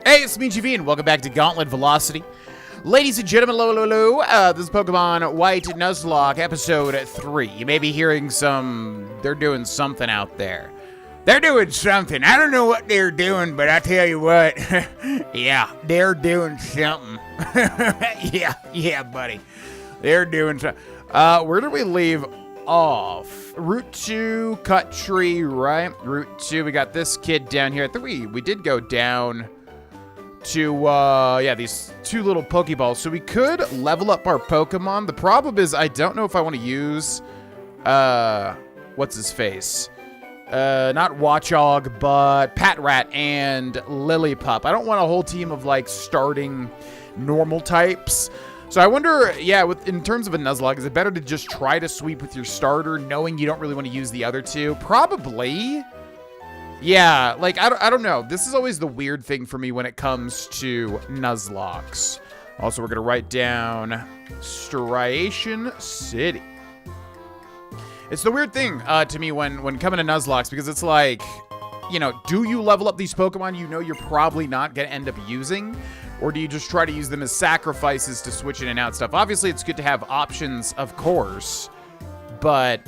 Hey, it's me, GV, and welcome back to Gauntlet Velocity. Ladies and gentlemen, this is Pokemon White Nuzlocke, episode 3. You may be hearing they're doing something out there. They're doing something. I don't know what they're doing, but I tell you what, yeah, they're doing something. yeah, buddy. They're doing something. Where did we leave off? Route 2, cut tree, right? Route 2, we got this kid down here. I think we did go down to, these two little Pokeballs. So we could level up our Pokemon. The problem is I don't know if I want to use, what's his face? Not Watchog, but Patrat and Lillipup. I don't want a whole team of, like, starting normal types. So I wonder, in terms of a Nuzlocke, is it better to just try to sweep with your starter, knowing you don't really want to use the other two? Probably. Yeah, like, I don't know. This is always the weird thing for me when it comes to Nuzlockes. Also, we're going to write down Striation City. It's the weird thing to me when coming to Nuzlockes, because it's like, you know, do you level up these Pokemon you know you're probably not going to end up using? Or do you just try to use them as sacrifices to switch in and out stuff? Obviously, it's good to have options, of course. But,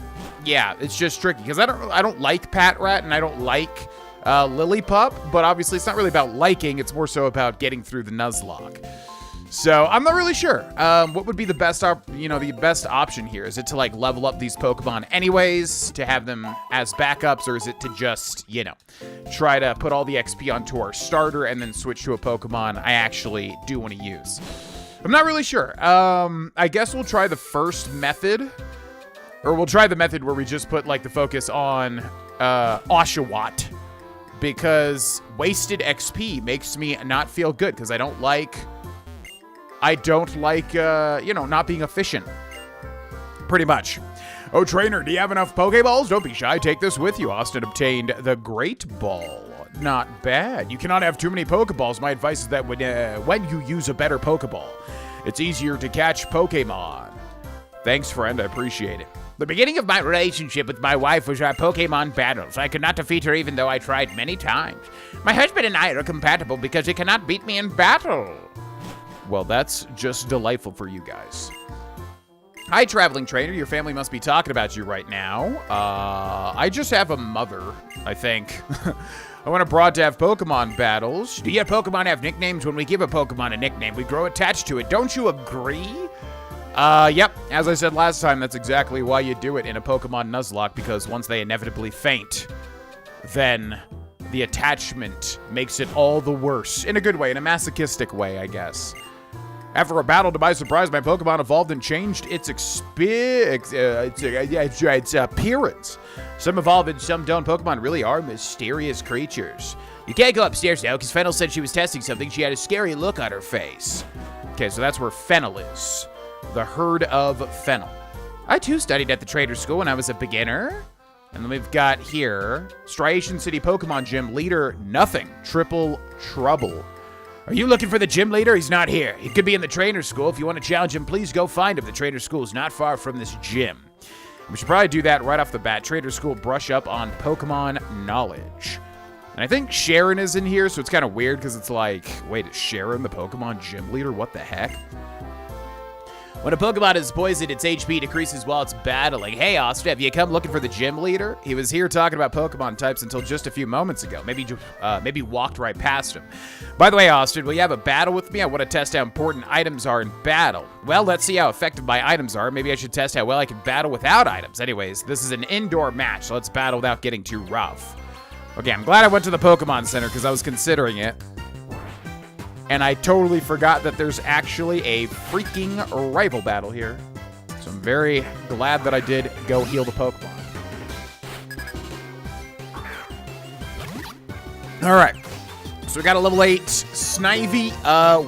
yeah, it's just tricky. Because I don't like Patrat and I don't like Lillipup. But obviously, it's not really about liking. It's more so about getting through the Nuzlocke. So, I'm not really sure. What would be the best option here? Is it to, like, level up these Pokemon anyways, to have them as backups, or is it to just, you know, try to put all the XP onto our starter and then switch to a Pokemon I actually do want to use? I'm not really sure. I guess we'll try the first method, or we'll try the method where we just put, like, the focus on Oshawott, because wasted XP makes me not feel good, because I don't like, you know, not being efficient. Pretty much. Oh, trainer, do you have enough Pokeballs? Don't be shy. Take this with you. Austin obtained the Great Ball. Not bad. You cannot have too many Pokeballs. My advice is that when you use a better Pokeball, it's easier to catch Pokemon. Thanks, friend. I appreciate it. The beginning of my relationship with my wife was our Pokemon battles. I could not defeat her even though I tried many times. My husband and I are compatible because he cannot beat me in battle. Well, that's just delightful for you guys. Hi, traveling trainer. Your family must be talking about you right now. I just have a mother, I think. I want abroad to have Pokemon battles. Do your Pokemon have nicknames? When we give a Pokemon a nickname, we grow attached to it. Don't you agree? Yep. As I said last time, that's exactly why you do it in a Pokemon Nuzlocke, because once they inevitably faint, then the attachment makes it all the worse. In a good way, in a masochistic way, I guess. After a battle, to my surprise, my Pokemon evolved and changed its appearance. Some evolve and some don't. Pokemon really are mysterious creatures. You can't go upstairs now, because Fennel said she was testing something. She had a scary look on her face. Okay, so that's where Fennel is. The herd of Fennel. I, too, studied at the trader school when I was a beginner. And then we've got here, Striation City Pokemon Gym Leader, nothing. Triple Trouble. Are you looking for the gym leader? He's not here. He could be in the trainer school. If you want to challenge him, please go find him. The trainer school is not far from this gym. We should probably do that right off the bat. Trader school, brush up on Pokemon knowledge. And I think Sharon is in here, so it's kind of weird because it's like, wait, is Sharon the Pokemon gym leader? What the heck? When a Pokemon is poisoned, its HP decreases while it's battling. Hey, Austin, have you come looking for the gym leader? He was here talking about Pokemon types until just a few moments ago. Maybe walked right past him. By the way, Austin, will you have a battle with me? I want to test how important items are in battle. Well, let's see how effective my items are. Maybe I should test how well I can battle without items. Anyways, this is an indoor match, so let's battle without getting too rough. Okay, I'm glad I went to the Pokemon Center because I was considering it. And I totally forgot that there's actually a freaking rival battle here. So I'm very glad that I did go heal the Pokemon. Alright. So we got a level 8 Snivy.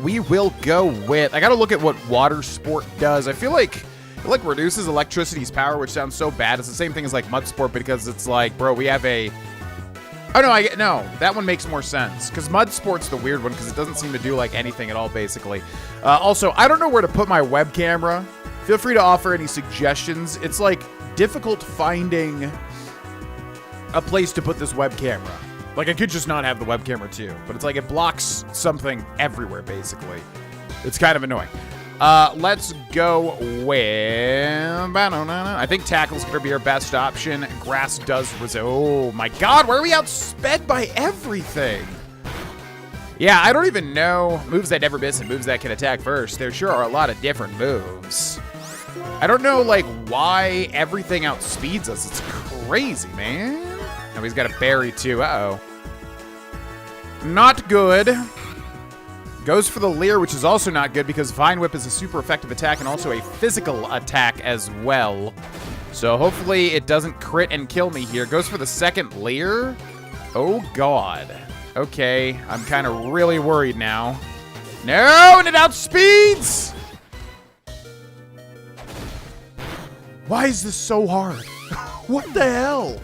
We will go with... I gotta look at what Water Sport does. I feel like it reduces electricity's power, which sounds so bad. It's the same thing as like Mud Sport, because it's like, bro, we have a... Oh, no, that one makes more sense, because Mud Sport's the weird one, because it doesn't seem to do, like, anything at all, basically. Also, I don't know where to put my web camera. Feel free to offer any suggestions. It's, like, difficult finding a place to put this web camera. Like, I could just not have the web camera too, but it's like it blocks something everywhere, basically. It's kind of annoying. Let's go with... I think Tackle's going to be our best option. Grass does resist. Oh, my God. Why are we outsped by everything? Yeah, I don't even know moves that never miss and moves that can attack first. There sure are a lot of different moves. I don't know, like, why everything outspeeds us. It's crazy, man. Oh, he's got a berry, too. Uh-oh. Not good. Goes for the Leer, which is also not good because Vine Whip is a super effective attack and also a physical attack as well. So hopefully it doesn't crit and kill me here. Goes for the second Leer. Oh, God. Okay, I'm kind of really worried now. No, and it outspeeds! Why is this so hard? What the hell?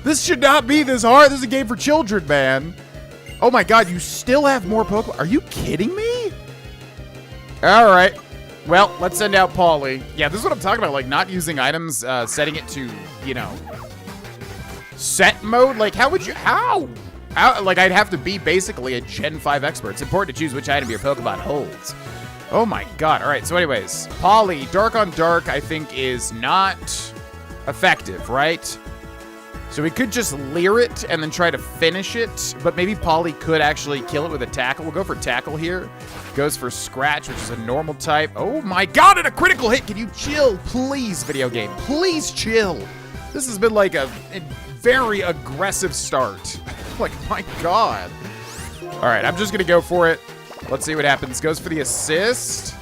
This should not be this hard. This is a game for children, man. Oh my God, you still have more Pokemon? Are you kidding me? All right. Well, let's send out Paulie. Yeah, this is what I'm talking about, like not using items, setting it to, you know, set mode. Like, how would you, how? Like, I'd have to be basically a Gen 5 expert. It's important to choose which item your Pokemon holds. Oh my God. All right, so anyways, Paulie, Dark on Dark, I think is not effective, right? So we could just Leer it and then try to finish it, but maybe Paulie could actually kill it with a Tackle. We'll go for Tackle here. Goes for Scratch, which is a normal type. Oh my God, and a critical hit. Can you chill, please, video game? Please chill. This has been like a very aggressive start. Like, my God. All right, I'm just going to go for it. Let's see what happens. Goes for the assist.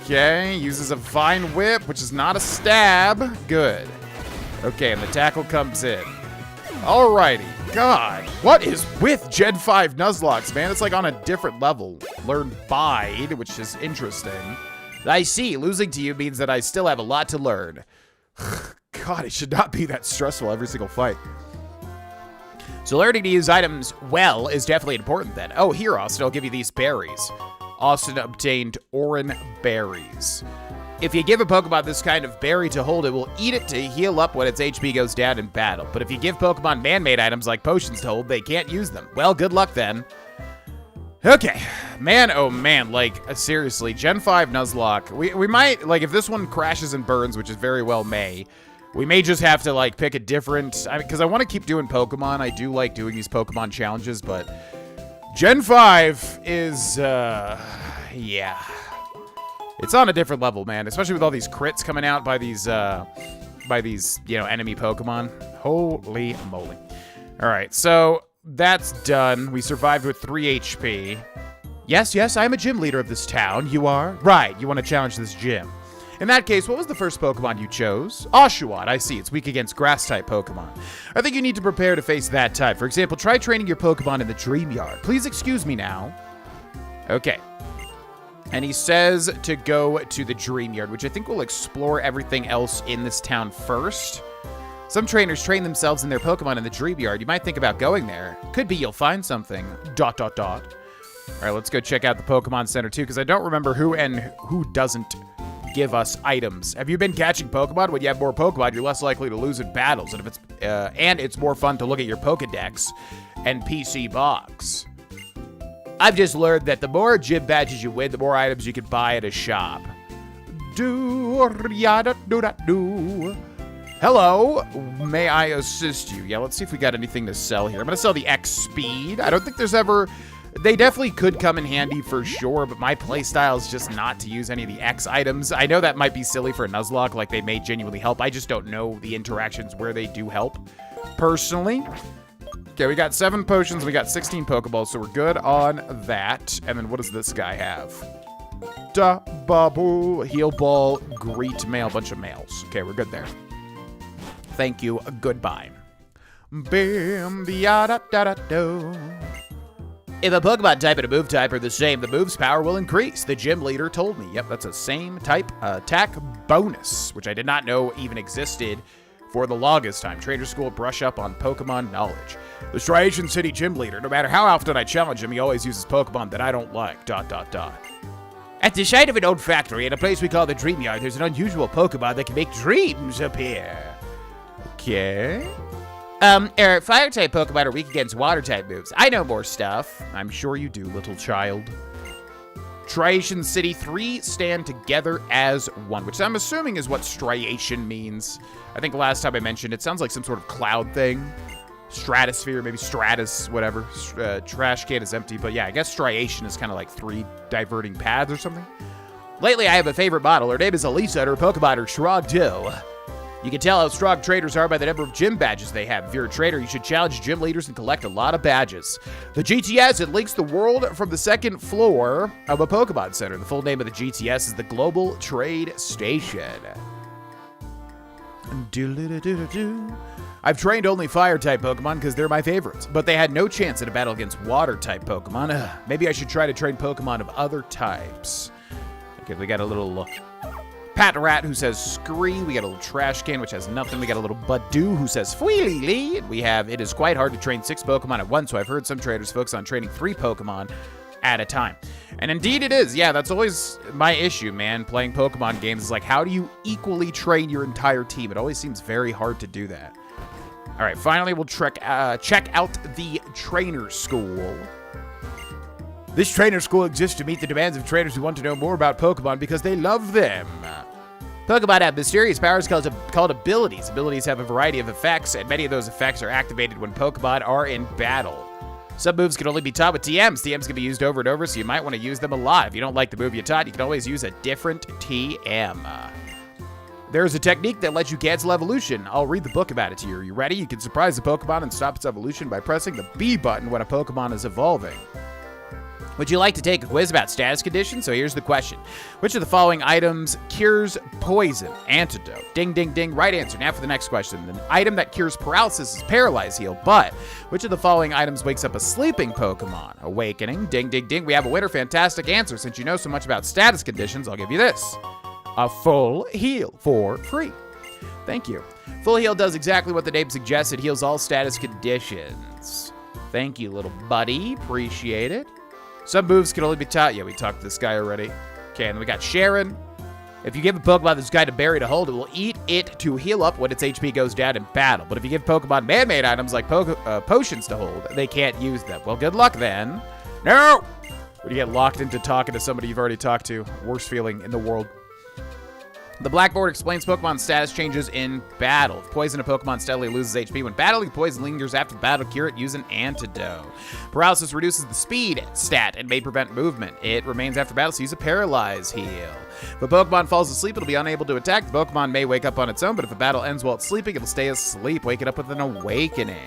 Okay, uses a Vine Whip, which is not a stab. Good. Okay, and the Tackle comes in. Alrighty. God, what is with Gen 5 Nuzlocks, man? It's like on a different level. Learn Bide, which is interesting. I see. Losing to you means that I still have a lot to learn. God, it should not be that stressful every single fight. So learning to use items well is definitely important then. Oh, here, Austin, I'll give you these berries. Austin obtained Oran berries. If you give a Pokemon this kind of berry to hold, it will eat it to heal up when its HP goes down in battle. But if you give Pokemon man-made items like potions to hold, they can't use them. Well, good luck then. Okay. Man, oh man, like, seriously, Gen 5 Nuzlocke. We might, like, if this one crashes and burns, which is very well may, we may just have to, like, pick a different... I mean, because I want to keep doing Pokemon. I do like doing these Pokemon challenges, but Gen 5 is, yeah. It's on a different level, man, especially with all these crits coming out by these, you know, enemy Pokemon. Holy moly. All right, so that's done. We survived with 3 HP. Yes, I'm a gym leader of this town. You are? Right, you want to challenge this gym. In that case, what was the first Pokemon you chose? Oshawott, I see. It's weak against Grass-type Pokemon. I think you need to prepare to face that type. For example, try training your Pokemon in the Dream Yard. Please excuse me now. Okay. And he says to go to the Dream Yard, which I think will explore everything else in this town first. Some trainers train themselves and their Pokemon in the Dream Yard. You might think about going there. Could be you'll find something. ... All right, let's go check out the Pokemon Center, too, because I don't remember who and who doesn't give us items. Have you been catching Pokemon? When you have more Pokemon, you're less likely to lose in battles. And if it's more fun to look at your Pokedex and PC box. I've just learned that the more gym badges you win, the more items you can buy at a shop. Hello, may I assist you? Yeah, let's see if we got anything to sell here. I'm gonna sell the X Speed. I don't think there's ever... They definitely could come in handy for sure, but my playstyle is just not to use any of the X items. I know that might be silly for a Nuzlocke, like they may genuinely help. I just don't know the interactions where they do help, personally. Okay, we got 7 potions, we got 16 Pokeballs, so we're good on that. And then what does this guy have? Da Babu, Heal Ball, Greet Mail, bunch of mails. Okay, we're good there. Thank you, goodbye. Bam, da da da do. If a Pokemon type and a move type are the same, the move's power will increase. The gym leader told me. Yep, that's a same type attack bonus, which I did not know even existed for the longest time. Trainer School, brush up on Pokemon knowledge. The Striation City gym leader, no matter how often I challenge him, he always uses Pokemon that I don't like. ... At the site of an old factory in a place we call the Dream Yard, there's an unusual Pokemon that can make dreams appear. Okay. Fire-type Pokemon are weak against Water-type moves. I know more stuff. I'm sure you do, little child. Striation City 3 stand together as one, which I'm assuming is what striation means. I think last time I mentioned it sounds like some sort of cloud thing. Stratosphere, maybe stratus, whatever. Trash can is empty, but yeah, I guess striation is kind of like 3 diverting paths or something. Lately, I have a favorite model. Her name is Elisa, and her Pokemon are Shrog too. You can tell how strong traders are by the number of gym badges they have. If you're a trader, you should challenge gym leaders and collect a lot of badges. The GTS, it links the world from the 2nd floor of a Pokemon Center. The full name of the GTS is the Global Trade Station. I've trained only Fire-type Pokemon because they're my favorites, but they had no chance in a battle against Water-type Pokemon. Maybe I should try to train Pokemon of other types. Okay, we got a little Pat Rat who says Scree. We got a little Trash Can, which has nothing. We got a little Badoo who says Fweely. And we have, it is quite hard to train 6 Pokemon at once, so I've heard some traders focus on training 3 Pokemon at a time. And indeed it is. Yeah, that's always my issue, man, playing Pokemon games. Is like, how do you equally train your entire team? It always seems very hard to do that. All right, finally, we'll check out the trainer school. This trainer school exists to meet the demands of trainers who want to know more about Pokemon because they love them. Pokemon have mysterious powers called abilities. Abilities have a variety of effects, and many of those effects are activated when Pokemon are in battle. Some moves can only be taught with TMs. TMs can be used over and over, so you might want to use them a lot. If you don't like the move you taught, you can always use a different TM. There's a technique that lets you cancel evolution. I'll read the book about it to you. Are you ready? You can surprise the Pokemon and stop its evolution by pressing the B button when a Pokemon is evolving. Would you like to take a quiz about status conditions? So here's the question. Which of the following items cures poison? Antidote. Ding, ding, ding. Right answer. Now for the next question. The item that cures paralysis is Paralyze Heal, but which of the following items wakes up a sleeping Pokemon? Awakening. Ding, ding, ding. We have a winner. Fantastic answer. Since you know so much about status conditions, I'll give you this. A full heal for free. Thank you. Full heal does exactly what the name suggests. It heals all status conditions. Thank you, little buddy. Appreciate it. Some moves can only be taught. Yeah, we talked to this guy already. Okay, and then we got Sharon. If you give a Pokemon this guy to berry to hold, it will eat it to heal up when its HP goes down in battle. But if you give Pokemon man-made items like potions to hold, they can't use them. Well, good luck then. No! When you get locked into talking to somebody you've already talked to, worst feeling in the world. The blackboard explains Pokemon status changes in battle. If poison a Pokemon steadily loses HP when battling, poison lingers after the battle. Cure it, use an antidote. Paralysis reduces the speed stat and may prevent movement. It remains after battle, so use a Paralyze Heal. If a Pokemon falls asleep, it'll be unable to attack. The Pokemon may wake up on its own, but if a battle ends while it's sleeping, it'll stay asleep. Wake it up with an Awakening.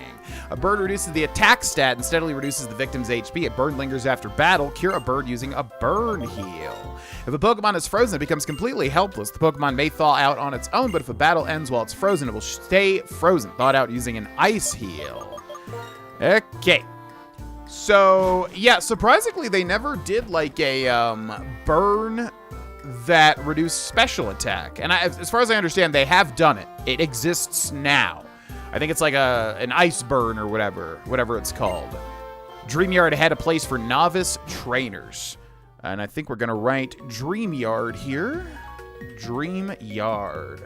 A bird reduces the attack stat and steadily reduces the victim's HP. A bird lingers after battle. Cure a bird using a Burn Heal. If a Pokemon is frozen, it becomes completely helpless. The Pokemon may thaw out on its own, but if a battle ends while it's frozen, it will stay frozen. Thawed out using an Ice Heal. Okay. So, yeah, surprisingly, they never did like a burn that reduced special attack. And as far as I understand, they have done it. It exists now. I think it's like an ice burn or whatever it's called. Dreamyard had a place for novice trainers. And I think we're going to write Dreamyard here. Dreamyard.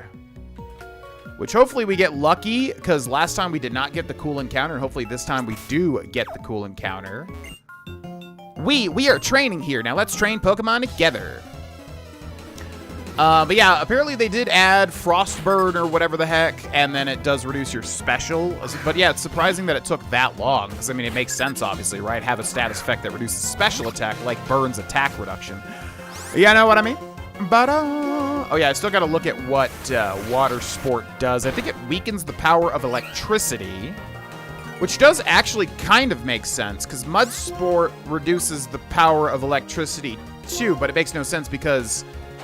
Which hopefully we get lucky, because last time we did not get the cool encounter, and hopefully this time we do get the cool encounter. We are training here. Now let's train Pokemon together. But yeah, apparently they did add Frostburn or whatever the heck, and then it does reduce your special. But yeah, it's surprising that it took that long, because I mean, it makes sense, obviously, right? Have a status effect that reduces special attack, like Burn's attack reduction. Yeah, know what I mean? Oh yeah, I still gotta look at what Water Sport does. I think it weakens the power of electricity, which does actually kind of make sense, because Mud Sport reduces the power of electricity too, but it makes no sense because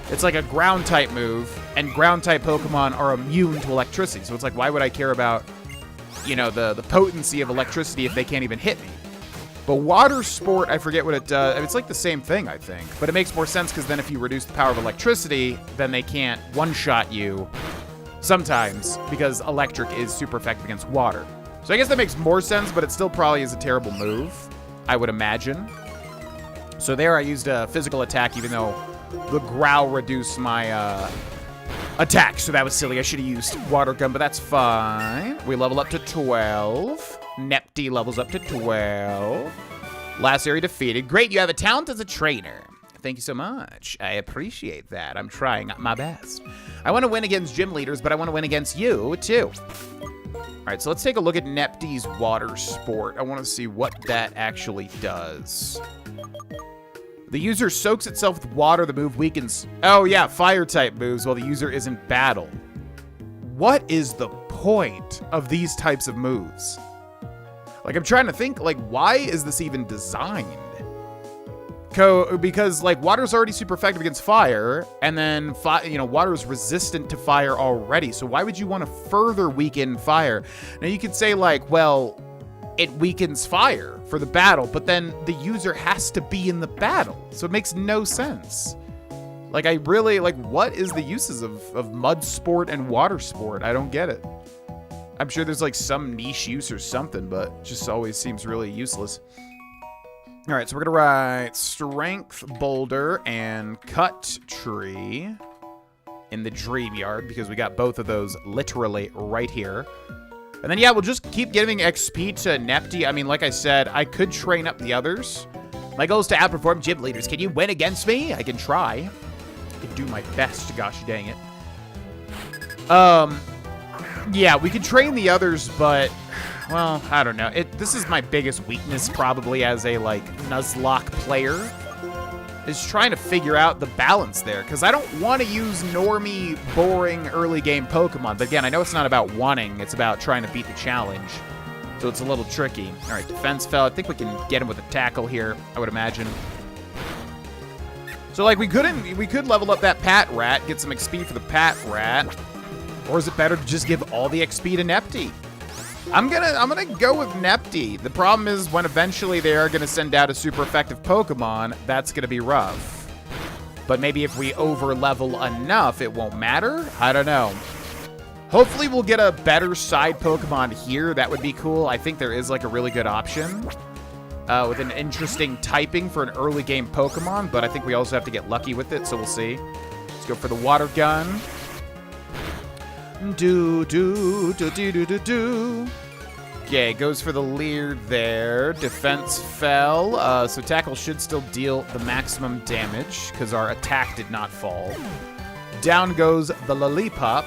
it's like a ground-type move, and ground-type Pokemon are immune to electricity. So it's like, why would I care about, you know, the potency of electricity if they can't even hit me? But Water Sport, I forget what it does. I mean, it's like the same thing, I think. But it makes more sense because then if you reduce the power of electricity, then they can't one-shot you sometimes because electric is super effective against water. So I guess that makes more sense, but it still probably is a terrible move, I would imagine. So there I used a physical attack, even though the growl reduced my attack. So that was silly. I should have used water gun, but that's fine. We level up to 12. Nepty levels up to 12. Last area defeated. Great, you have a talent as a trainer. Thank you so much. I appreciate that. I'm trying my best. I want to win against gym leaders, but I want to win against you, too. All right, so let's take a look at Nepty's water sport. I want to see what that actually does. The user soaks itself with water. The move weakens. Oh, yeah, fire-type moves while the user is in battle. What is the point of these types of moves? Like, I'm trying to think, like, why is this even designed? Because, like, water's already super effective against fire, and then, water is resistant to fire already, so why would you want to further weaken fire? Now, you could say, like, well, it weakens fire for the battle, but then the user has to be in the battle, so it makes no sense. Like, I really, like, what is the uses of mud sport and water sport? I don't get it. I'm sure there's like some niche use or something, but it just always seems really useless. All right, so we're gonna write Strength Boulder and Cut Tree in the Dream Yard because we got both of those literally right here. And then, yeah, we'll just keep giving XP to Nepty. I mean, like I said, I could train up the others. My goal is to outperform gym leaders. Can you win against me? I can try. I can do my best, gosh dang it. Yeah, we could train the others, but, well, I don't know. This is my biggest weakness probably as a, like, Nuzlocke player, is trying to figure out the balance there, because I don't want to use normie, boring, early game Pokemon. But again, I know it's not about wanting, it's about trying to beat the challenge, so it's a little tricky. All right, defense fell. I think we can get him with a tackle here, I would imagine. So, like, we could level up that Pat Rat, get some XP for the Pat Rat. Or is it better to just give all the XP to Nepty? I'm gonna go with Nepty. The problem is when eventually they are gonna send out a super effective Pokemon, that's gonna be rough. But maybe if we over level enough, it won't matter? I don't know. Hopefully we'll get a better side Pokemon here. That would be cool. I think there is like a really good option with an interesting typing for an early game Pokemon, but I think we also have to get lucky with it, so we'll see. Let's go for the water gun. Okay, goes for the leer there. Defense fell, so tackle should still deal the maximum damage because our attack did not fall. Down goes the lollipop.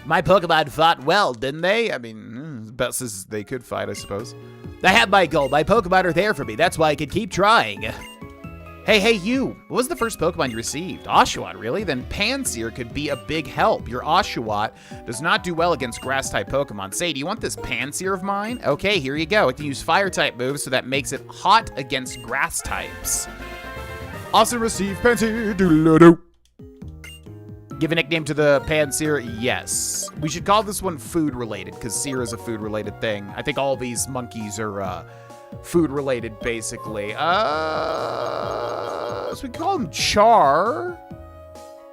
My Pokemon fought well, didn't they? I mean, best as they could fight, I suppose. I have my goal. My Pokemon are there for me. That's why I can keep trying. Hey, you. What was the first Pokemon you received? Oshawott, really? Then Pansear could be a big help. Your Oshawott does not do well against Grass-type Pokemon. Say, do you want this Pansear of mine? Okay, here you go. It can use Fire-type moves, so that makes it hot against Grass types. Also receive Pansear. Doodle-doo. Give a nickname to the Pansear? Yes. We should call this one food-related, because Sear is a food-related thing. I think all these monkeys are, food-related, basically. So we call him Char.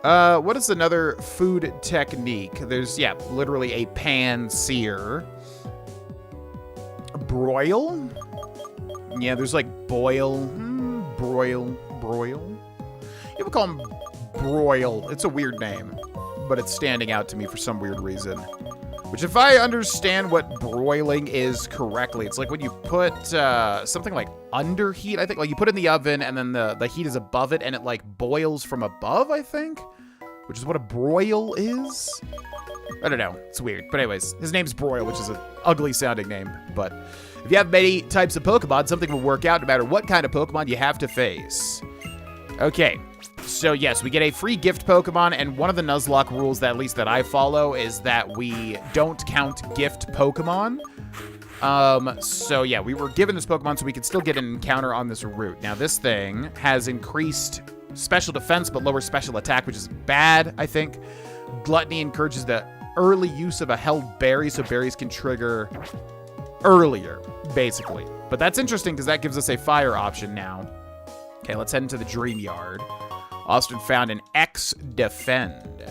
What is another food technique? There's, yeah, literally a pan-sear. Broil? Yeah, there's like boil. Broil. You would call him Broil. It's a weird name, but it's standing out to me for some weird reason. Which, if I understand what broiling is correctly, it's like when you put something like under heat, I think. Like you put it in the oven and then the heat is above it and it like boils from above, I think. Which is what a broil is. I don't know. It's weird. But anyways, his name's Broil, which is an ugly sounding name. But if you have many types of Pokemon, something will work out no matter what kind of Pokemon you have to face. Okay. So yes, we get a free gift Pokemon, and one of the Nuzlocke rules that at least that I follow is that we don't count gift Pokemon. So yeah, we were given this Pokemon so we could still get an encounter on this route. Now this thing has increased special defense but lower special attack, which is bad, I think. Gluttony encourages the early use of a held berry, so berries can trigger earlier, basically. But that's interesting because that gives us a fire option now. Okay, let's head into the Dream Yard. Austin found an X defend.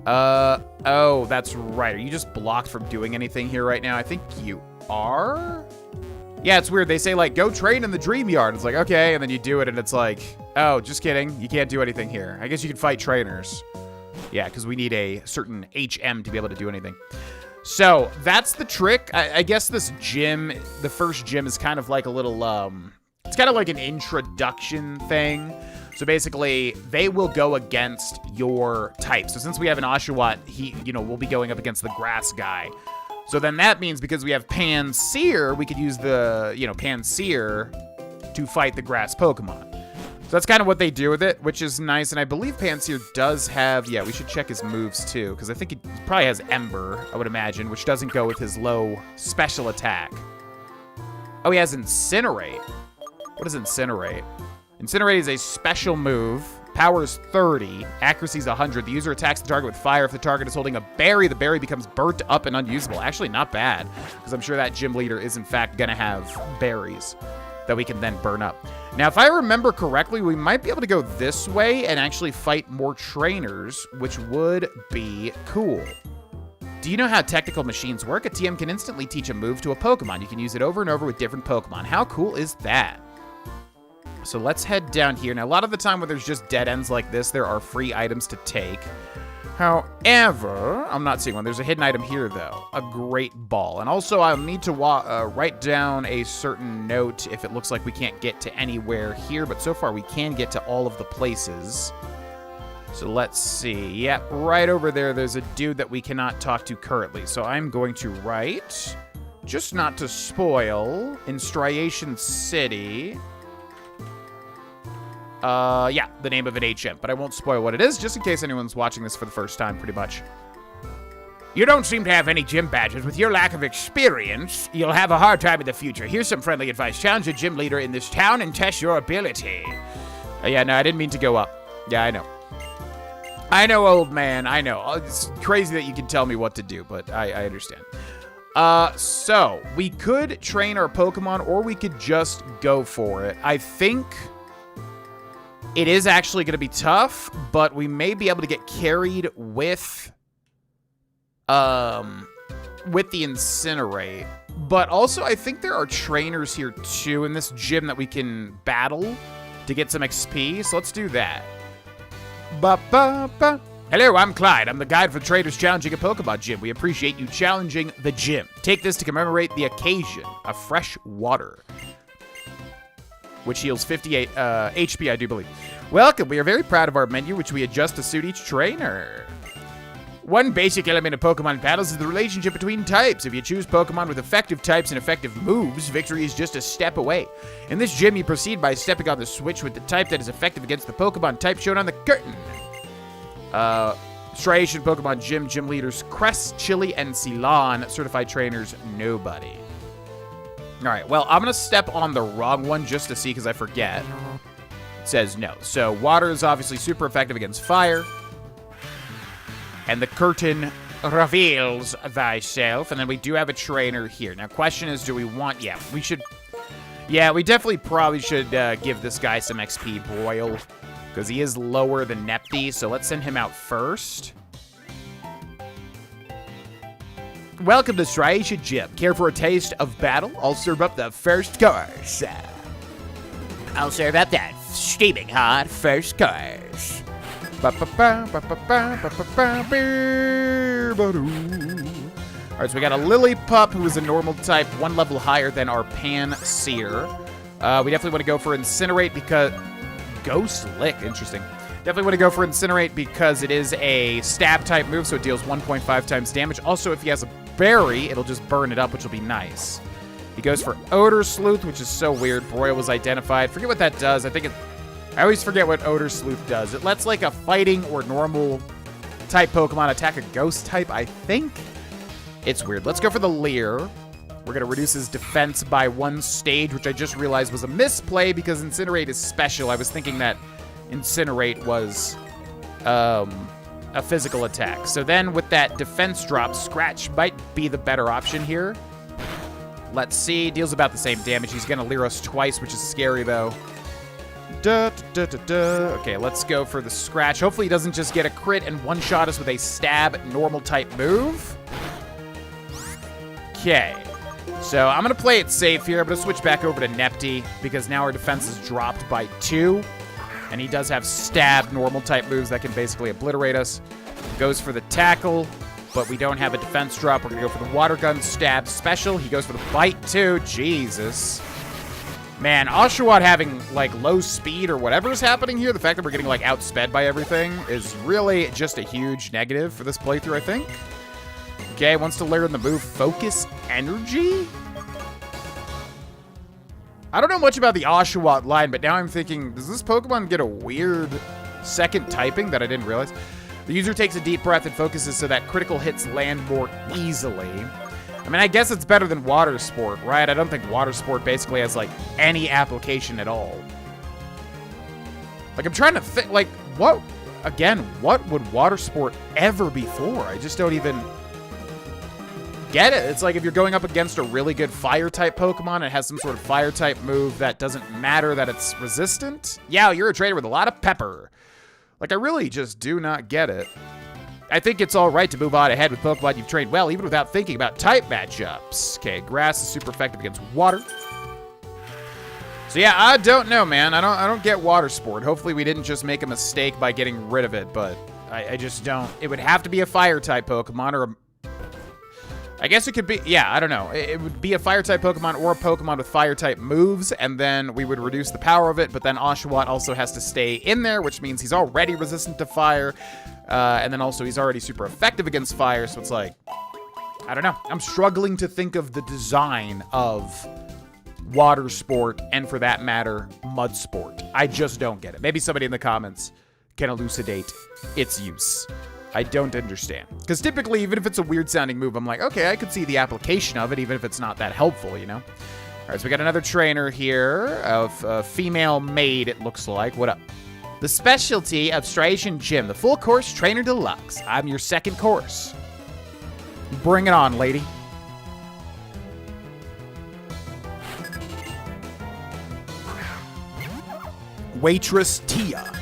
Oh, that's right. Are you just blocked from doing anything here right now? I think you are? Yeah, it's weird. They say, like, go train in the Dream Yard. It's like, okay, and then you do it, and it's like, oh, just kidding. You can't do anything here. I guess you can fight trainers. Yeah, because we need a certain HM to be able to do anything. So that's the trick. I guess this gym, the first gym, is kind of like a little, it's kind of like an introduction thing. So basically, they will go against your type. So since we have an Oshawott, we'll be going up against the grass guy. So then that means because we have Pansear, we could use the, Pansear to fight the grass Pokemon. So that's kind of what they do with it, which is nice. And I believe Pansear does have, we should check his moves too, because I think he probably has Ember, I would imagine, which doesn't go with his low special attack. Oh, he has Incinerate. What is Incinerate? Incinerate is a special move. Power is 30. Accuracy is 100. The user attacks the target with fire. If the target is holding a berry, the berry becomes burnt up and unusable. Actually, not bad, because I'm sure that gym leader is, in fact, going to have berries that we can then burn up. Now, if I remember correctly, we might be able to go this way and actually fight more trainers, which would be cool. Do you know how technical machines work? A TM can instantly teach a move to a Pokemon. You can use it over and over with different Pokemon. How cool is that? So let's head down here. Now, a lot of the time when there's just dead ends like this, there are free items to take. However, I'm not seeing one. There's a hidden item here, though. A great ball. And also, I'll need to write down a certain note if it looks like we can't get to anywhere here. But so far, we can get to all of the places. So let's see. Yep, right over there, there's a dude that we cannot talk to currently. So I'm going to write, just not to spoil, in Striation City. The name of an HM, but I won't spoil what it is, just in case anyone's watching this for the first time, pretty much. You don't seem to have any gym badges. With your lack of experience, you'll have a hard time in the future. Here's some friendly advice. Challenge a gym leader in this town and test your ability. Yeah, no, I didn't mean to go up. Yeah, I know. I know, old man, I know. It's crazy that you can tell me what to do, but I understand. So, we could train our Pokemon, or we could just go for it. I think it is actually going to be tough, but we may be able to get carried with the Incinerate. But also, I think there are trainers here, too, in this gym that we can battle to get some XP. So let's do that. Ba-ba-ba. Hello, I'm Clyde. I'm the guide for traders challenging a Pokemon gym. We appreciate you challenging the gym. Take this to commemorate the occasion of fresh water, which heals 58 HP, I do believe. Welcome. We are very proud of our menu, which we adjust to suit each trainer. One basic element of Pokemon battles is the relationship between types. If you choose Pokemon with effective types and effective moves, victory is just a step away. In this gym, you proceed by stepping on the switch with the type that is effective against the Pokemon type shown on the curtain. Striation Pokemon Gym leaders Crest, Chili, and Ceylon. Certified trainers, nobody. Alright, well, I'm going to step on the wrong one just to see because I forget. It says no. So, water is obviously super effective against fire. And the curtain reveals thyself. And then we do have a trainer here. Now, question is, do we want... Yeah, we should... Yeah, we definitely probably should give this guy some XP, Boyle. Because he is lower than Nepty. So, let's send him out first. Welcome to Striation Gym. Care for a taste of battle? I'll serve up the first course. I'll serve up that steaming hot first course. Alright, so we got a Lillipup, who is a normal type, one level higher than our Pansear. We definitely want to go for Incinerate because... Ghost Lick, interesting. Definitely want to go for Incinerate because it is a stab type move, so it deals 1.5 times damage. Also, if he has a berry, it'll just burn it up, which will be nice. He goes for Odor Sleuth, which is so weird. Broyle was identified. Forget what that does. I always forget what Odor Sleuth does. It lets like a fighting or normal type Pokemon attack a ghost type, I think. It's weird. Let's go for the Leer. We're going to reduce his defense by 1 stage, which I just realized was a misplay because Incinerate is special. I was thinking that Incinerate was a physical attack. So then with that defense drop, Scratch might be the better option here. Let's see. Deals about the same damage. He's going to Leer us twice, which is scary, though. Okay, let's go for the Scratch. Hopefully he doesn't just get a crit and one-shot us with a stab normal type move. Okay. So I'm going to play it safe here. I'm going to switch back over to Nepty because now our defense is dropped by 2. And he does have stab normal type moves that can basically obliterate us. Goes for the tackle, but we don't have a defense drop. We're going to go for the water gun stab special. He goes for the bite, too. Jesus. Man, Oshawott having, like, low speed or whatever is happening here, the fact that we're getting, like, outsped by everything is really just a huge negative for this playthrough, I think. Okay, wants to learn the move Focus Energy? I don't know much about the Oshawott line, but now I'm thinking, does this Pokemon get a weird second typing that I didn't realize? The user takes a deep breath and focuses so that critical hits land more easily. I mean, I guess it's better than Water Sport, right? I don't think Water Sport basically has, like, any application at all. Like, I'm trying to think, like, what would Water Sport ever be for? I just don't even get it. It's like if you're going up against a really good Fire-type Pokemon, it has some sort of Fire-type move that doesn't matter that it's resistant. Yeah, you're a trainer with a lot of pepper. Like, I really just do not get it. I think it's all right to move on ahead with Pokemon you've trained well, even without thinking about type matchups. Okay, Grass is super effective against Water. So yeah, I don't know, man. I don't get Water Sport. Hopefully we didn't just make a mistake by getting rid of it, but I just don't. It would have to be a Fire-type Pokemon or a... I guess it could be, yeah, I don't know. It would be a Fire-type Pokemon or a Pokemon with Fire-type moves, and then we would reduce the power of it, but then Oshawott also has to stay in there, which means he's already resistant to fire, and then also he's already super effective against fire, so it's like, I don't know. I'm struggling to think of the design of Water Sport, and for that matter, Mud Sport. I just don't get it. Maybe somebody in the comments can elucidate its use. I don't understand. Because typically, even if it's a weird-sounding move, I'm like, okay, I could see the application of it, even if it's not that helpful, you know? All right, so we got another trainer here of female maid, it looks like. What up? The specialty of Striation Gym, the full course Trainer Deluxe. I'm your second course. Bring it on, lady. Waitress Tia.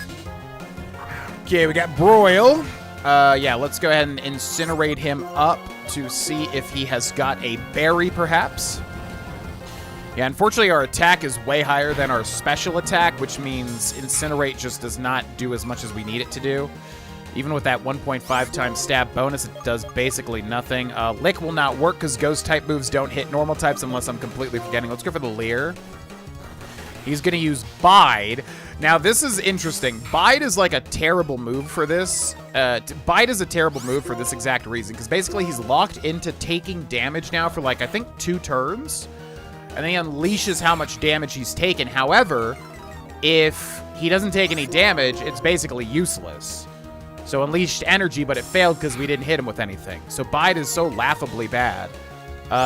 Okay, we got Broil. Yeah, let's go ahead and incinerate him up to see if he has got a berry, perhaps. Yeah, unfortunately, our attack is way higher than our special attack, which means incinerate just does not do as much as we need it to do. Even with that 1.5 times stab bonus, it does basically nothing. Lick will not work because ghost-type moves don't hit normal types unless I'm completely forgetting. Let's go for the Leer. He's going to use Bide. Now, this is interesting. Bide is like a terrible move for this. Bide is a terrible move for this exact reason, because basically he's locked into taking damage now for, like, I think 2 turns. And then he unleashes how much damage he's taken. However, if he doesn't take any damage, it's basically useless. So unleashed energy, but it failed because we didn't hit him with anything. So Bide is so laughably bad.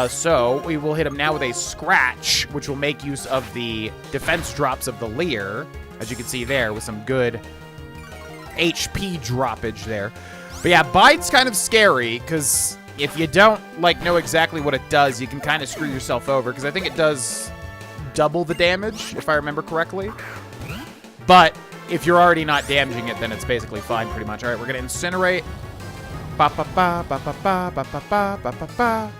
So we will hit him now with a Scratch, which will make use of the defense drops of the Leer, as you can see there, with some good HP droppage there. But yeah, Bide's kind of scary, because if you don't, like, know exactly what it does, you can kind of screw yourself over, because I think it does double the damage, if I remember correctly. But if you're already not damaging it, then it's basically fine, pretty much. All right, we're going to Incinerate. Ba-ba-ba-ba-ba-ba-ba-ba-ba-ba-ba.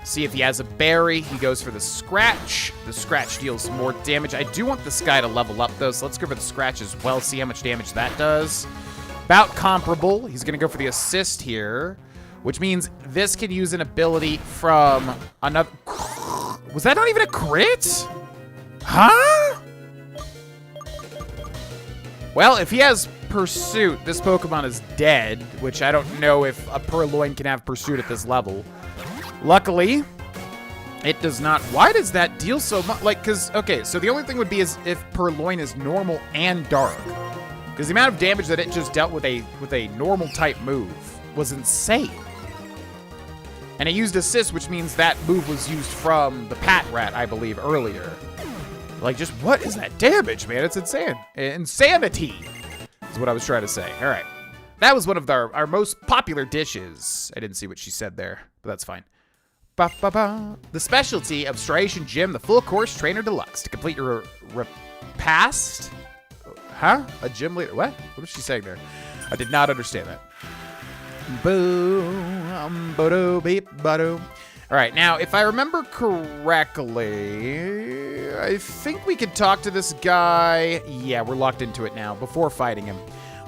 See if he has a berry. He goes for the Scratch. The Scratch deals more damage. I do want this guy to level up, though, so let's go for the Scratch as well, see how much damage that does. About comparable. He's going to go for the Assist here, which means this can use an ability from another... Was that not even a crit? Huh? Well, if he has Pursuit, this Pokemon is dead, which I don't know if a Purloin can have Pursuit at this level. Luckily, it does not. Why does that deal so much? Like, because, okay, so the only thing would be is if Purloin is normal and dark. Because the amount of damage that it just dealt with a normal type move was insane. And it used Assist, which means that move was used from the Patrat, I believe, earlier. Like, just what is that damage, man? It's insane. Insanity is what I was trying to say. All right. That was one of our most popular dishes. I didn't see what she said there, but that's fine. Ba-ba-ba. The specialty of Striation Gym, the full course Trainer Deluxe. To complete your repast? Huh? A gym leader? What? What was she saying there? I did not understand that. Boom. Ba-do, ba-do. All right, now, if I remember correctly, I think we could talk to this guy. Yeah, we're locked into it now before fighting him.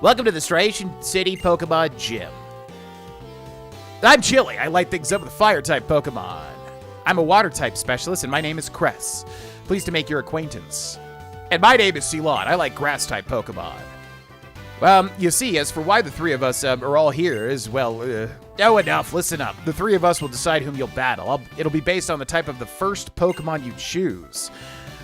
Welcome to the Striation City Pokemon Gym. I'm Chili. I light things up with fire-type Pokemon. I'm a water-type specialist, and my name is Cress. Pleased to make your acquaintance. And my name is Ceylon. I like grass-type Pokemon. You see, as for why the three of us are all here is, well, oh, enough. Listen up. The three of us will decide whom you'll battle. It'll be based on the type of the first Pokemon you choose.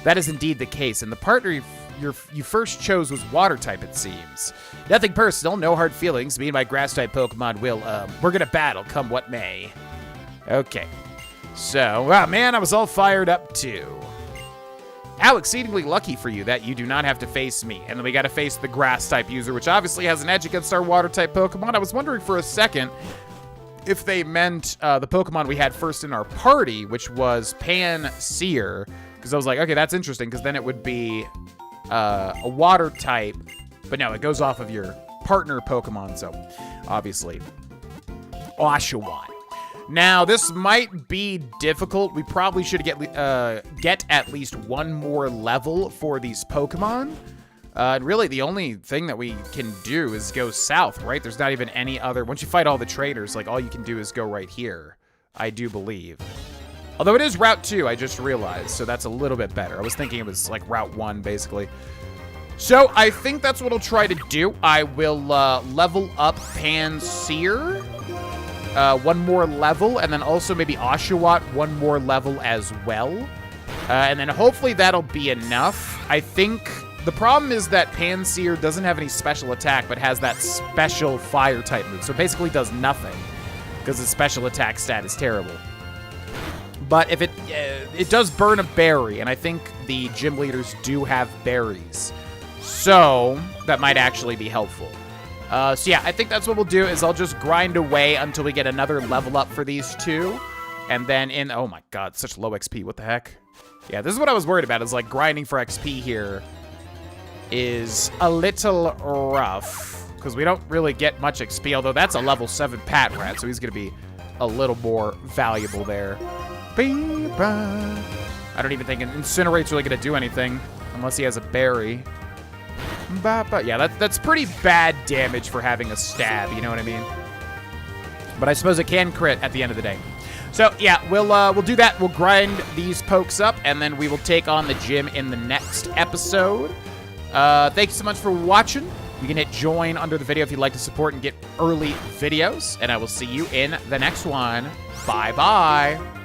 That is indeed the case, and the partner you first chose was water-type, it seems. Nothing personal, no hard feelings. Me and my grass-type Pokemon we're gonna battle, come what may. Okay. So, wow, man, I was all fired up, too. How exceedingly lucky for you that you do not have to face me. And then we gotta face the grass-type user, which obviously has an edge against our water-type Pokemon. I was wondering for a second if they meant the Pokemon we had first in our party, which was Pansear. Because I was like, okay, that's interesting, because then it would be a water-type. But no, it goes off of your partner Pokemon, so obviously Oshawott. Now, this might be difficult. We probably should get at least one more level for these Pokemon. And really, the only thing that we can do is go south, right? There's not even any other... Once you fight all the trainers, like, all you can do is go right here, I do believe. Although it is Route 2, I just realized, so that's a little bit better. I was thinking it was, like, Route 1, basically. So, I think that's what I'll try to do. I will level up Pansear. One more level, and then also maybe Oshawott one more level as well. And then hopefully that'll be enough. I think the problem is that Pansear doesn't have any special attack, but has that special fire-type move. So it basically does nothing, because its special attack stat is terrible. But if it does burn a berry, and I think the gym leaders do have berries. So that might actually be helpful. So yeah, I think that's what we'll do is I'll just grind away until we get another level up for these two. And then oh my god, such low XP, what the heck? Yeah, this is what I was worried about, is like grinding for XP here is a little rough. Because we don't really get much XP, although that's a level 7 Patrat, so he's going to be a little more valuable there. I don't even think Incinerate's really going to do anything unless he has a berry. But yeah, that's pretty bad damage for having a stab, you know what I mean? But I suppose it can crit at the end of the day. So yeah, we'll do that. We'll grind these pokes up, and then we will take on the gym in the next episode. Thank you so much for watching. You can hit join under the video if you'd like to support and get early videos, and I will see you in the next one. Bye-bye.